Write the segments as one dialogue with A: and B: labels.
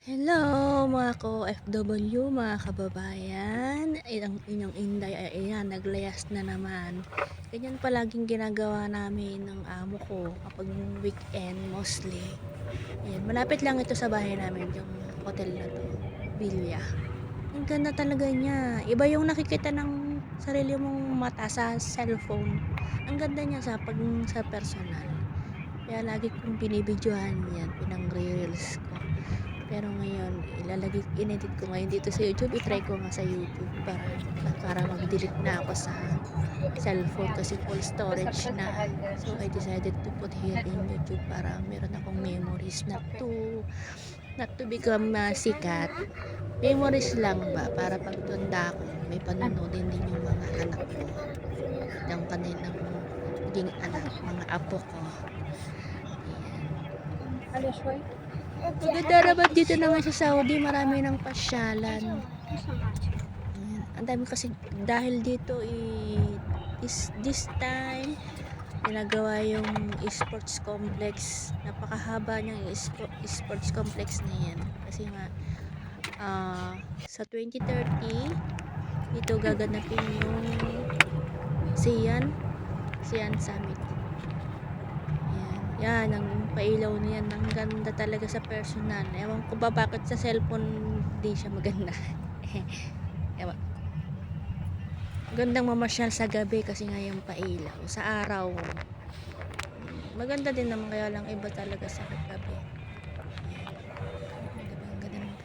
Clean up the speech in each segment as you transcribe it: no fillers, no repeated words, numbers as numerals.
A: Hello mga ka-OFW, mga kababayan. Ang inyong Inday ay ayan, naglayas na naman. Ganyan palaging ginagawa namin ng amo ko kapag weekend mostly. Ayan, malapit lang ito sa bahay namin, yung hotel na to, Villa. Ang ganda talaga niya. Iba yung nakikita ng sarili mong mata sa cellphone. Ang ganda niya sa personal. Kaya lagi kong binibidyohan yan, pinang-reels ko. Pero ngayon, inedit ko ngayon dito sa YouTube. I-try ko nga sa YouTube para mag-delete na ako sa cellphone kasi full storage na. So, I decided to put here in YouTube para meron akong memories not to become sikat. Memories lang ba para pagtanda ko, may panonoodin din yung mga anak ko. Yung kanilang naging anak, mga apo ko. Ayan. Maganda naman dito naman sa Saudi, marami ng pasyalan. Ayan. Ang dami kasi dahil dito this time ginagawa yung sports complex. Napakahaba ng sports complex na yan. Kasi nga sa 2030 dito gaganapin yung Sian Summit. Yan, ang pailaw niyan. Ang ganda talaga sa personal. Ewan ko ba bakit sa cellphone di siya maganda. Ewan. Gandang mamasyal sa gabi kasi nga yung pailaw. Sa araw, maganda din naman, kaya lang iba talaga sa gabi. Ang ganda ng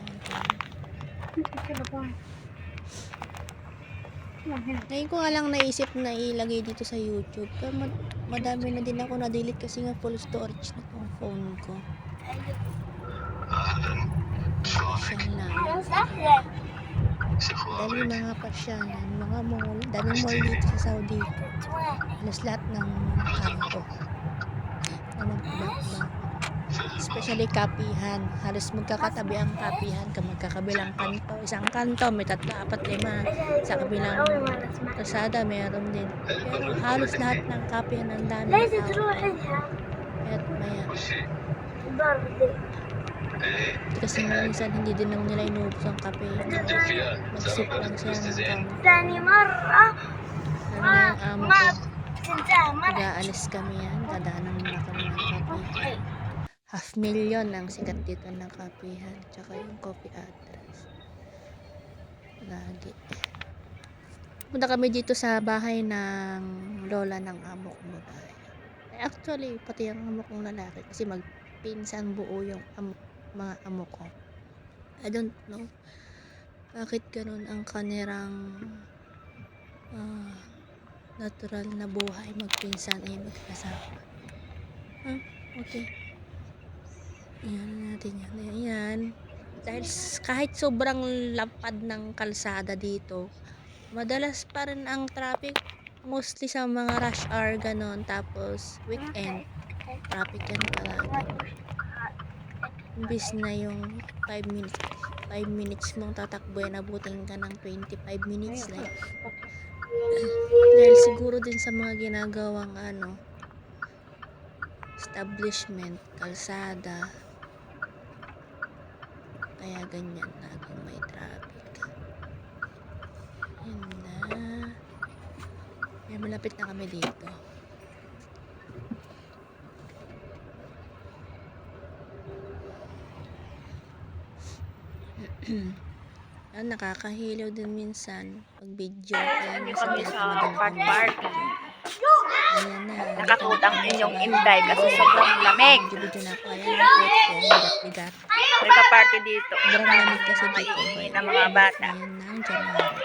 A: fountain. Ngayon ko nga lang naisip na ilagay dito sa YouTube. Pero madami na din ako na-delete kasi nga full storage na tong phone ko. Pasyan lang. Dami mga pasyanan, mga mall. Daming mall dito sa Saudi. Halos lahat ng kanto. Especially kapihan. Halos magkakatabi ang kapihan. Magkakabilang kanto. Isang kanto, may 3, 4, 5. Sa kabilang kalsada, meron din. Pero halos lahat ng kapihan ang dami tao. At maya. Kasi minsan hindi din naman nila inubos ang kape. Mag-sip lang siya ng count. Ano na yung amo ko. Mag-aalis kami yan. Dadaanan muna kami ng kape. 500,000 ang sikat dito ng kapihan. Tsaka yung coffee address. Lagi. Punta kami dito sa bahay ng lola ng amo kong babae. Actually, pati ang amo kong lalaki. Kasi magpinsan buo yung mga amo ko. I don't know bakit ganun ang kanilang natural na buhay, magpinsan ay magkasama. Okay. Ayan natin yan. Ayan. Dahil kahit sobrang lapad ng kalsada dito, madalas pa rin ang traffic. Mostly sa mga rush hour ganon. Tapos weekend, traffic yan palagi. Imbis na yung 5 minutes mong tatakbo, nabutin ka ng 25 minutes na yun. Dahil siguro din sa mga ginagawang establishment, kalsada, kaya ganyan laging may traffic. Yun na. May malapit na kami dito. Nakakahiliw din minsan pag video. Kaya minsan
B: Kami sa party.
A: Ayan na.
B: Nakakutang inyong Inday kasi sobrang lamig.
A: Video na ako. Ayan ang coat ko. Bigat-bigat.
B: May pa-party dito.
A: Sobrang lamig kasi dito.
B: Maingay ng mga bata.
A: Ayan na ang January.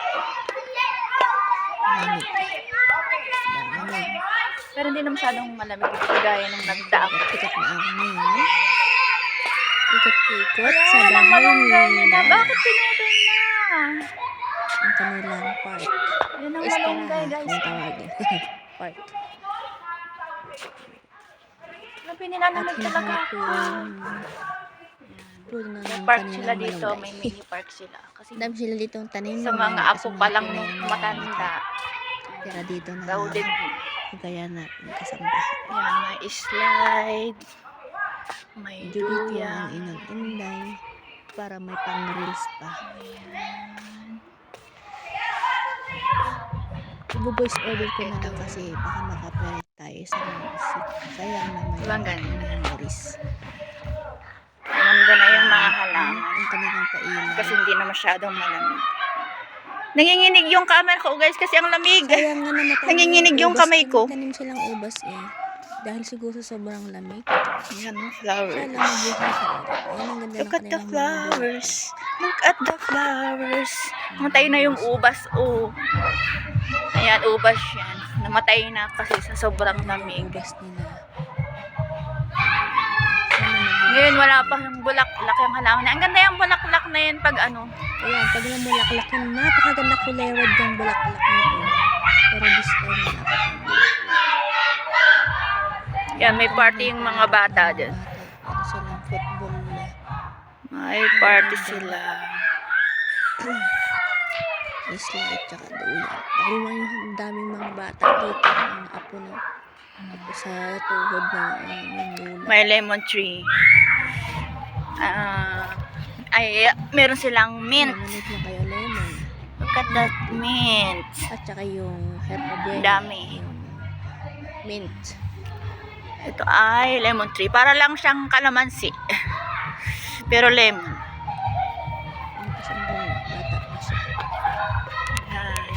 A: Lamig. Lamig.
B: Pero hindi na masyadong malamig ito gaya nung nagdaang.
A: Tikat na ako ngayon. Ikot-ikot sa bahay nila.
B: Bakit pinutol na?
A: Ang kanilang park.
B: Yan ang malunggay, guys.
A: Kung tawagin. Park.
B: Pininalamig talaga ako. May park sila dito, may mini park sila. Kasi
A: dami sila dito ang tanim.
B: sa mga apo pa lang nung matanda.
A: Tira dito na.
B: Daw din.
A: Kaya na kasambahan.
B: Yan, may slide. May
A: Dito
B: duya.
A: ang inang Inday. para may pang-reels pa. Ibo-voice over ko na lang kasi baka makapalit tayo sa music. Sayang naman
B: Diba ang
A: yung
B: ganda?
A: memories.
B: Ganda na yung mga halaman.
A: Ang kanilang pailan.
B: Kasi hindi na masyadong malamig. Nanginginig yung camera ko guys kasi ang lamig.
A: Sayang nga namatay
B: Nanginginig yung kamay ko.
A: Tanim silang ubas eh. Dahil siguro sobrang lamig.
B: Yan ang
A: Kaya
B: flowers.
A: lang mabuhay sa araw. Ayun ang ganda
B: Look
A: ng
B: at the
A: kanilang mga buhay.
B: flowers. Look at the flowers. Namatay na yung ubas. Oh. Ayan, ubas yan. Namatay na kasi sa sobrang lamig.
A: Ubas nila.
B: Ngayon wala pa yung bulaklak yung halaman. Ang ganda yung bulaklak na yun pag ano.
A: Ayan, pag namulaklak yun, napakaganda kulay red yung bulaklak nito. Pero this time, napakaganda.
B: Yan, may party yung mga bata dyan.
A: Ano silang football na.
B: May party sila.
A: Isla at saka duyan. Dahil ang daming mga bata dito, mga apo na. Apo sa tuhod ng lula.
B: May lemon tree. Ay, meron silang mint.
A: Namanit na kayo lemon.
B: Look at that mint.
A: At saka yung herbabuena.
B: Dami.
A: Yung mint.
B: Ito ay lemon tree. Para lang siyang kalamansi. Pero lemon.
A: Ano pa siyang bunga? Bata pa siya.
B: Ay.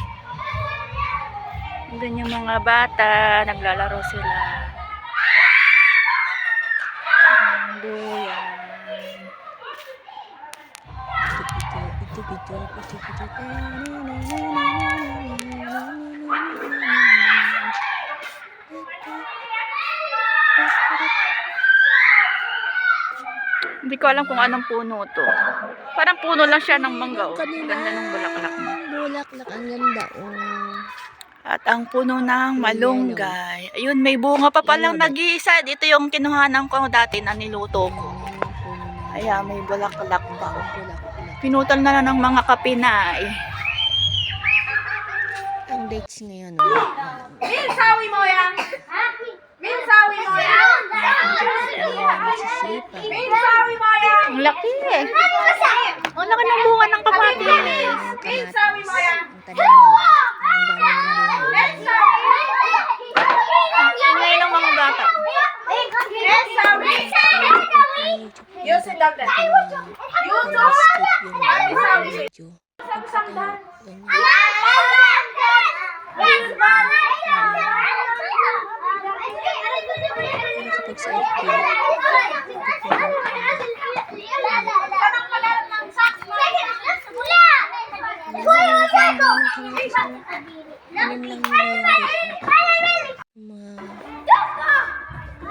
B: Doon yung mga bata. Naglalaro sila. Duyan. Hindi ko alam kung anong puno to. Parang puno lang siya ng mangga. Oh. Ganda ng bulaklak mo.
A: Bulaklak, ang ganda. Oh.
B: At ang puno ng malunggay. Ayun, may bunga pa palang nag-iisa. Dito yung kinuhanan ko dati na niluto ko. Ayan, may bulaklak pa. Pinutal na ng mga kapinay.
A: Ang dates ngayon.
B: Minsawi mo yan! Minsawi mo yan!
A: Nagsisipa.
B: Minsawi mo yan! Ang laki eh. Ang laki ng bunga ng kamatis. Minsawi mo yan!
A: Ang tanim nila. Ang dami ng bunga.
B: Ang ngayon ng mga bata. You sit down there. You
A: Video. Kapag sa FB, tanim lang nila yan dito.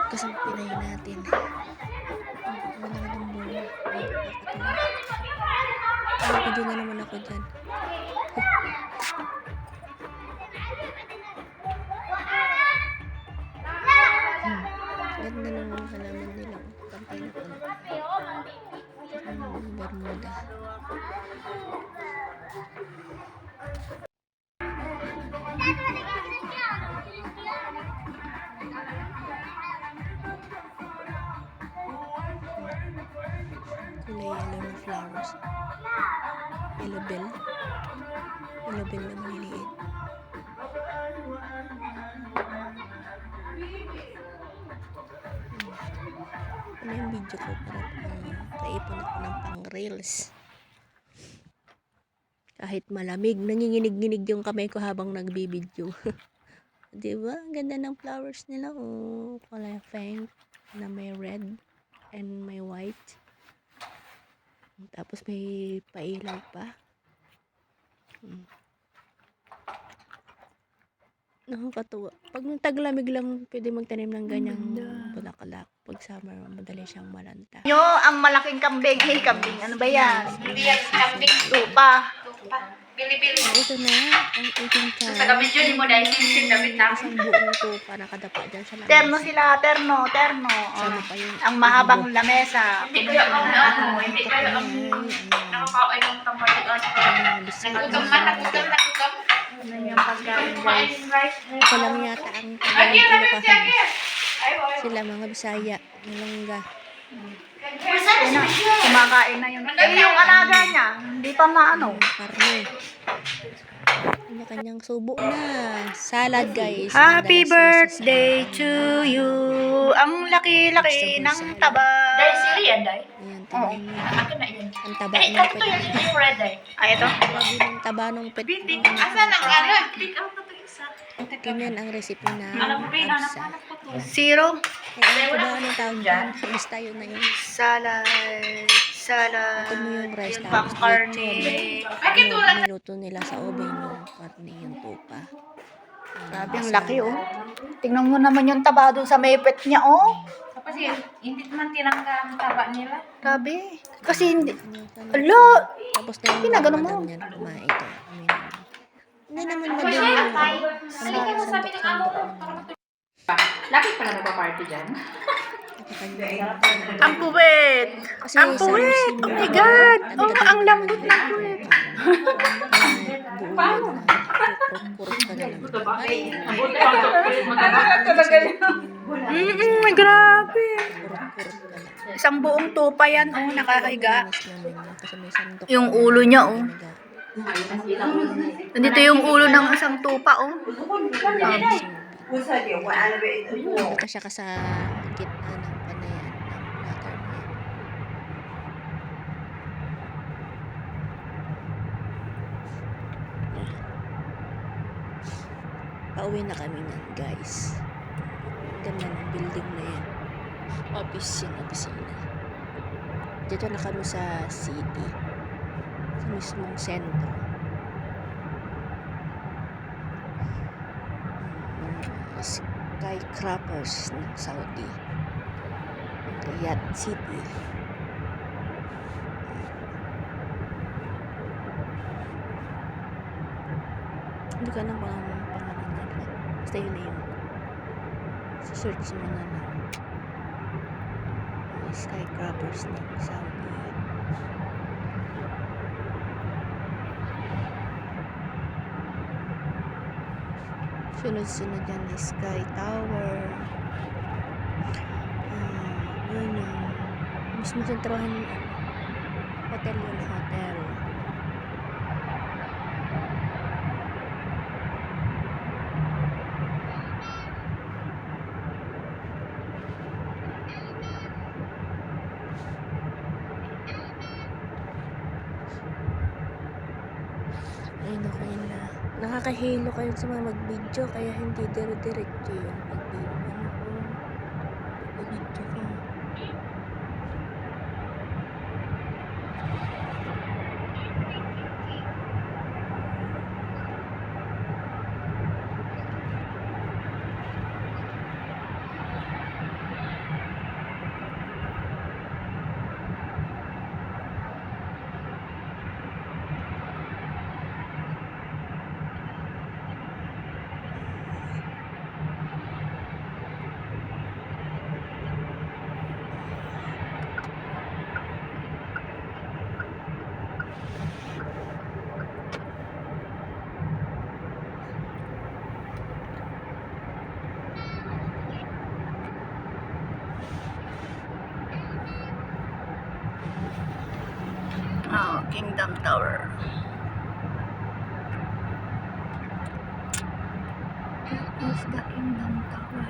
A: Kasang Pinay natin. Ang ganda ng bunga. Video na naman ako dyan. Ganda ng halaman nila. Pantay na pantay. Bermuda. Kulay yellow na flowers. Yellow bell. Yellow bell na maliliit. Ano yung video ko para kaipon ako ng pang reels. Kahit malamig, nanginginig-nginig yung kamay ko habang nagbibideo. Diba? Ang ganda ng flowers nila. Oh, kulay pink na may red and may white. Tapos may pailaw pa. Nakakatuwa. Pag taglamig lang, pwede magtanim ng ganyang bulaklak. Pag summer, madali siyang malanta.
B: Nyo, ang malaking kambing. Ay, kambing. Ano ba yan? Hindi yan kambing. Lupa. Bili-bili.
A: Ito na, ang aking
B: Sa
A: car.
B: gamit yun, mo dahil sinsin damit namin.
A: Isang buong tupa nakadapa dyan sa lamesa.
B: Terno sila, terno.
A: Sama pa yung
B: Ang mahabang lamesa.
C: Hindi kayo ang hindi kayo ang nakakain ng tamalian. Nagugam.
B: Ano yung pagkain guys?
A: Ako lang yata ang kinukahan. Sila mga Bisaya, Nalangga.
B: Ayun na, kumakain na yun. Eh, yung alaga niya, hindi pa maano.
A: Karne. Kanya-kanyang subo na. Salad, guys.
B: Happy
A: Madalas yan sa
B: birthday
A: salad.
B: to you. Ang laki-laki ng taba.
C: Dahil sili yan, Day.
A: Ayan, tingnan niyo.
C: Akin na yun.
A: Ang taba
C: Eh,
A: ng
C: ito yan, ito yung red, Day.
B: Ay, ito.
A: Grabe ng taba ng pet.
C: Bitik. Asan ang ano? Pick out na ito isa.
A: Ganyan ang recipe na
C: Alam mo, Bin,
A: absa.
C: hanap ko to.
B: Zero.
A: Ay, ano ba anong tawag dyan? Basta yun na yun.
B: Salad.
A: Ito mo yung rice
B: Yung
A: tapos
B: pang-karne.
C: Bakit wala na?
A: niluto nila sa oven yung karne, yung tupa.
B: Grabe, ang laki, oh. Tingnan mo naman yung taba doon sa mepet niya, oh.
C: Kasi hindi man tinangga ang taba nila.
B: Grabe. Kasi hindi.
A: Ano,
B: Ala!
A: tapos na yung
B: Pinagano mo.
A: madam niya kumain kaya kami naman. Hindi naman madam yung
C: Halika mo, sabi ng amo ko. Laki pala nagpa-party dyan.
B: Ang puwet!
A: Kasi
B: Ang puwet! Oh my God! Oh, ang lambot ng puwet.
A: Purok ka na lang.
B: May grabe.
A: Purok ka lang.
B: Isang buong tupa yan, oh, nakakahiga.
A: Kasi may sandok.
B: Yung ulo niya, oh. Nandito yung ulo ng isang tupa, oh.
A: Punta siya ka sa gitna ng panayan ng water niya. Pauwi na kami niyan, guys. Ganda ng building na yan. Office yung opisina. Dito na kami sa city. Sa mismong sentro. Skycrapers ng Saudi. Riyadh City. Hindi ka lang pangalan nila. Basta yun na yun. Search mo na lang. Skycrapers ng Saudi. Sunod-sunod yan ni Sky Tower. Yun yung mismo sentrohan yung hotel yun, hotel. Ayun ako yun na. Nakakahilo kayo sa mga mag-video kaya hindi dire-diretso yung pag-video ko.
B: Oh, Kingdom Tower. That is the Kingdom Tower.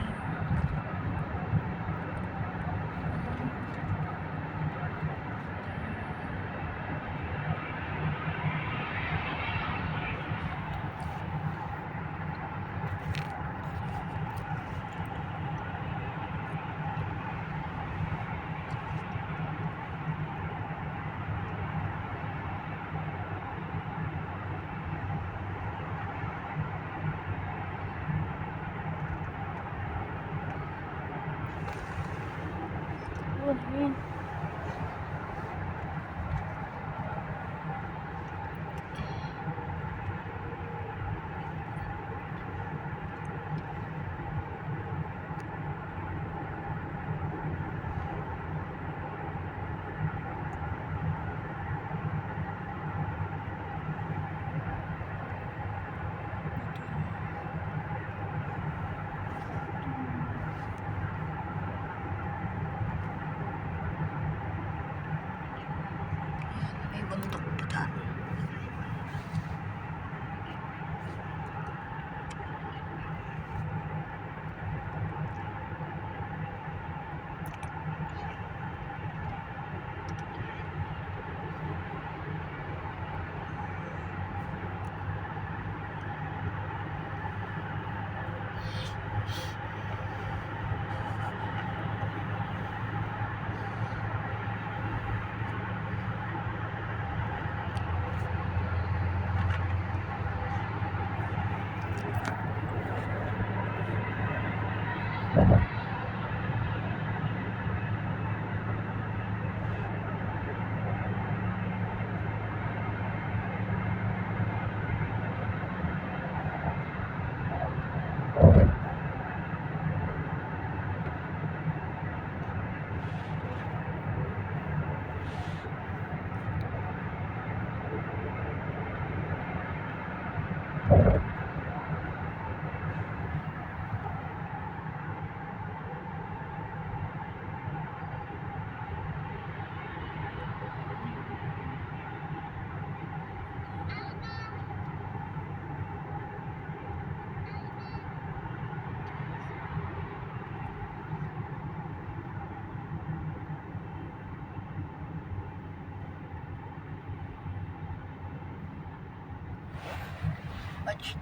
B: Ayan. bundok po dyan.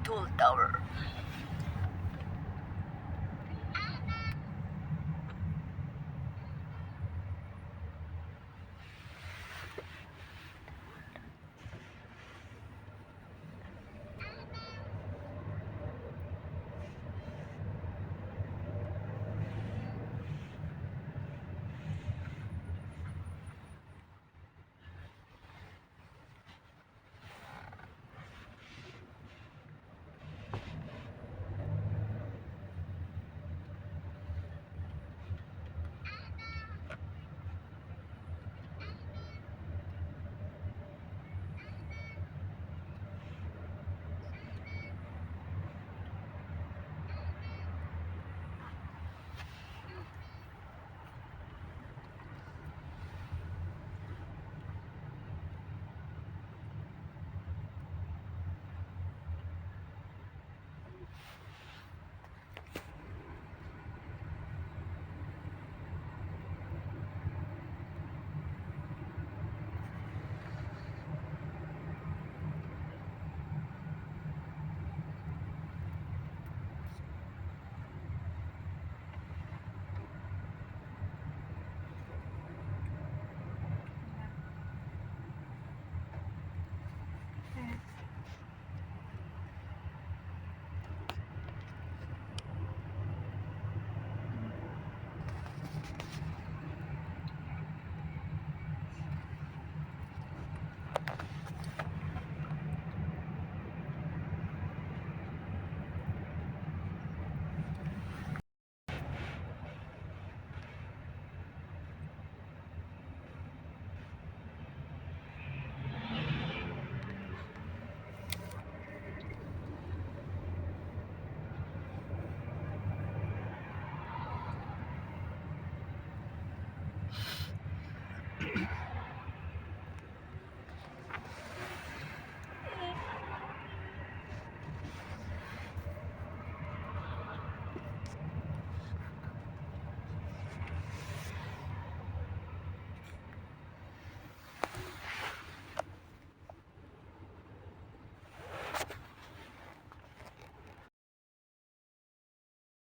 B: Tool Tower.